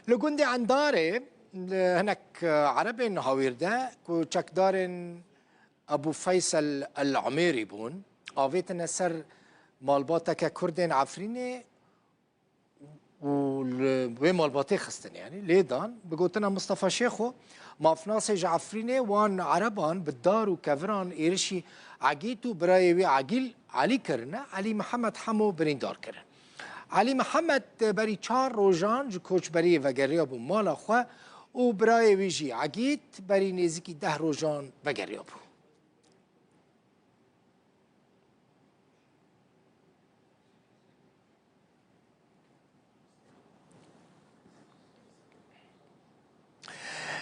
لگوندی انداره هناك عربين هاويردا كو تشكدارن ابو فيصل العميري بون اويتنا سر مالباتا كردين عفريني و مالباتي خستن يعني ليدان بقولتنا مصطفى شيخو ما فناس عفريني وان عربان بالدار وكفران ايرشي عقيتو برايوي عقيل علي كرنا علي محمد حمو بريندار كرن علي محمد بري 4 روزان جو کوچ بري وگريا بو مالا خو و برايوي جي عقيت بري نزيكي 10 روزان وگريا بو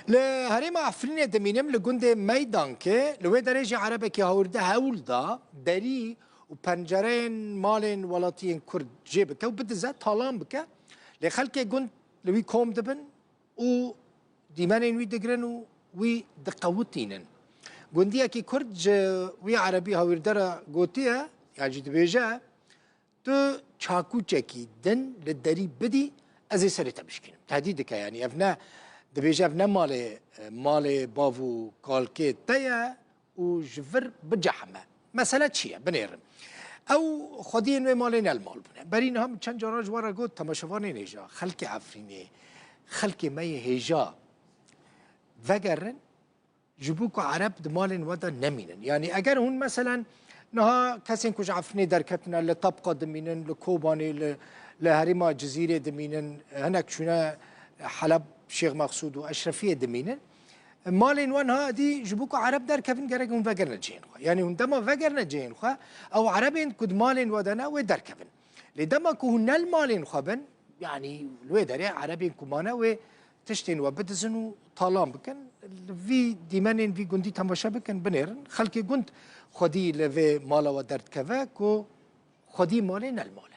لهريم عفرين دمينم لجند ميدانك لو درجة عربك هورده هولدا دري وبنجرين مالين ولاتين كرد جيبك وبدزات طالان بك لخلك جند لوي كوم دبن و ديمانين وي دقرن وي دقوتينن جندية كي كرد وي عربي هورده قوتيها يعني دبيجا تو چاكو چكي دن للدري بدي ازي سريتا بشكين تهديدك يعني افنا دبيجا افنا مالي بافو كالكي تايا و جفر بجحمه مسألة چية بنيرن او خودين مالين المال بنا برين هم چند جاراج وارا قد تماشواني نيجا خلق عفريني خلق مي هيجا وگرن جبوكو عرب دمالين ودا نمينن يعني اگر هون مثلا نها كسين كوش عفريني دركتنا لطبقة دمينن لكوباني لهريما جزيرة دمينن هناك شونا حلب شيخ مقصود واشرفيه دمينن مالين وانها دي جبوكو عرب در كفن جرقون وگرنا جين يعني عندما وگرنا جين او عربين كد مالين ودنا ودر كفن لدما كهن المالين خبن يعني لو دري عربين كمانا و تشتين وبدزن طالام بكن في ديمانين في جندي تماشا بكن بنيرن خلقي جند خدي لفي مالا ودرت كفاك و خدي مالين المالا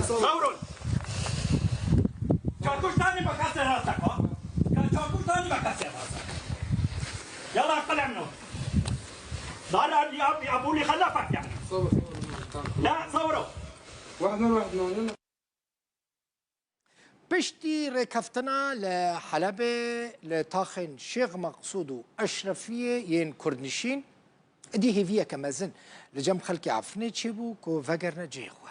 صورون چارکوش تانی بکسر راسته کن چارکوش تانی بکسر راسته يلا اطلع منه دار ابولي خلفك يعني لا صوروا واحد بشتي ركفتنا لحلب لتاخن شيخ مقصود واشرفيه ين كردنشين دي هيفيا كمازن لجم خلقي عفني تشيبو كو فقرنا جيخوا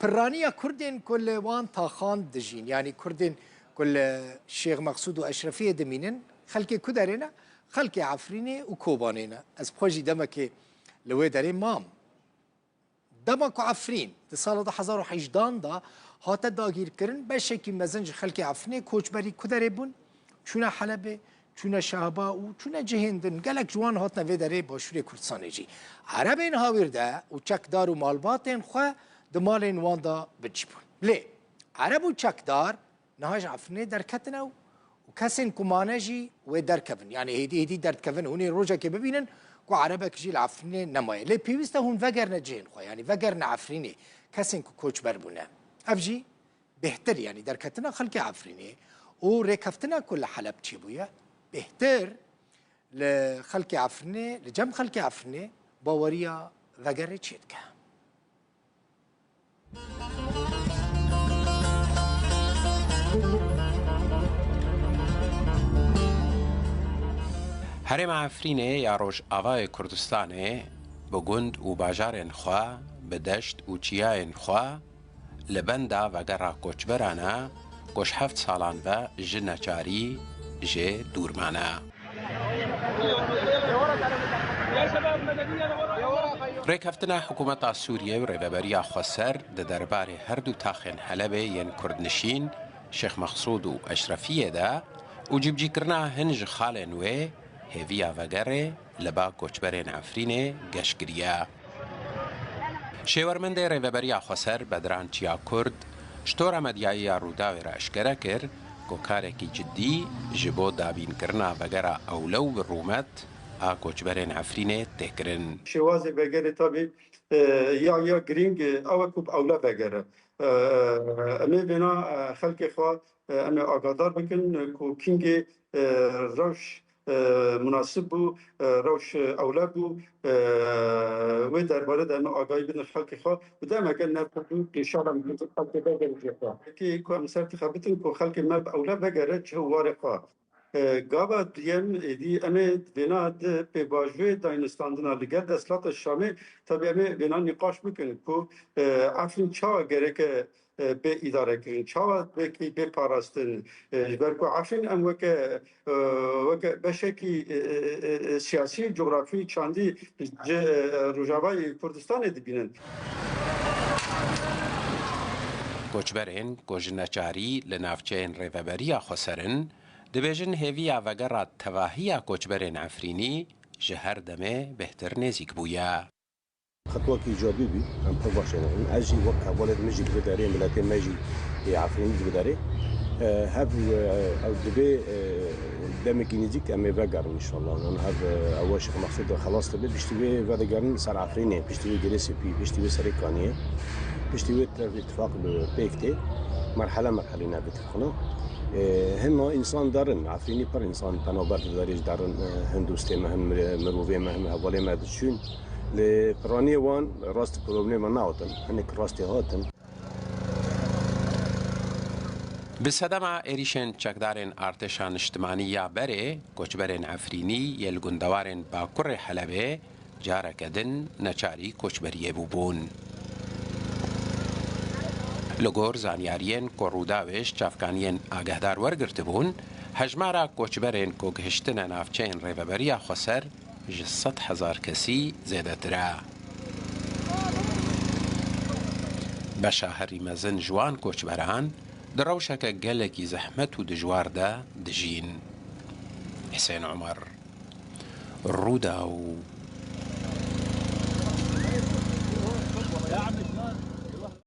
برانيا كردين كل وان تاخان دجين يعني كردين كل شيخ مقصود واشرفيه دمينن خلقي كدرنا خلقي عفريني وكوبانينا از بخوجي دمك لو داري مام دمك عفرين تصال ده 1018 دا هاتا داگیر کرن بشکی مزنج خلقي عفريني کوچ بری کدره بون چونه حلبه چونه شهبا و چونه جهندن گلک جوان هاتنا وی داره باشوری کردستانی جی عربین هاویرده و چکدار و مالباتین خواه دمالین واندا بجیبون لی عرب و چکدار نهاج عفنه درکتنه و کسین کمانه جی و درکبن یعنی هیدی درکبن هونی روژا که ببینن که عربه کجی العفنه نمایه لی پیوسته هون وگرن جین خواه یعنی وگرن عفرینه کسین که کوچ بربونه افجی بهتر یعنی درکتنه خلق عفرینه و رکفتنه کل حلب چی بویه بهتر لخلق عفرنه لجم خلق عفرنه باوريا وگره چید که هرم عفرینه یا روش آوای کردستانه بگند و باجارن خواه بدشت و چیاین خواه لبندا وگره کوچبرانه گوش 7 سالان و جنچاری جه دورمانه ریکفتنا حکومت سوریه و ریبریا خسر ده درباره هر دو تاخن حلبه ین کردنشین شیخ مقصود و اشرفیه ده و جیبجی کرنا هنج خالن و هیویا وگره لبا کوچبرین عفرینه گشگریه شیورمنده ریبریا خسر بدران چیا کرد شطور مدیایی روداوی را اشکره کرد كارێکی جدی جبو دابین کرنا وگره اولو بالرومت کوچبرین عفرینه تکرن شوازی وگره تابی یا گرینگ او کوب اولا وگره امی بنا خلق خوا امی آگادار بکن کو کینگ روش مناسب بو روش اولا بو و درباره دم آگاهی بدن خلق خوا و دم اگر نبودو اشاره میکنه خلق بگیره خوا کی کو امسر تخبتن کو خلق ما اولا بگیره جوار خوا گاوا دیم دی امی بنا به باجوی داینستاندنا لگر دستلات شامی tabii emi bina nikaş mümkün ku afin çağa gerek be idare kirin çağa belki be parastın belki afin em veke beşeki siyasi coğrafi çandi Rojavayê Kurdistanê dibînin. Koçberên ku ji neçarî li navçeyên rêveberiya Xweserin dibêjin hêviya vegera tevahiya koçberên Efrînî ji her demê bêhtir nêzik bûye. خطوة إيجابية بي أم طبعا يعني أجي وقت ولد مجي بداري ملاتين مجي عفرين بداري هذا أو دبي دمك ينزيك أم بقر إن شاء الله أنا هذا أول شيء مقصود خلاص تبي بيشتوي هذا قرن صار عفريني بيشتوي جلسي بي بيشتوي سريكانية بيشتوي اتفاق بيكتي مرحلة نبتخنا هما إنسان دارن عفريني بر إنسان بنابر داريج دارن هندوستي مهم مروفي مهم هوالي ما بتشون لبراني وان راست بروبلم ناوتن هنك راستي هاتن بسدما ایریشن چکدارن ارتشان اجتماعی بره کوچبرن عفرینی یل گندوارن باکر حلبه جارکدن نچاری کوچبریه بوبون لگور زانیارین کورووداوش چافکانین آگهدار ورگرت بون هجمارا کوچبرن کو گهشتن نافچین ریوبریا خسر 100,000 کسی زیاده تره بشاهری مزن جوان کوچبران دروشك قالك زحمت ودجوار دا دجين حسين عمر الرودا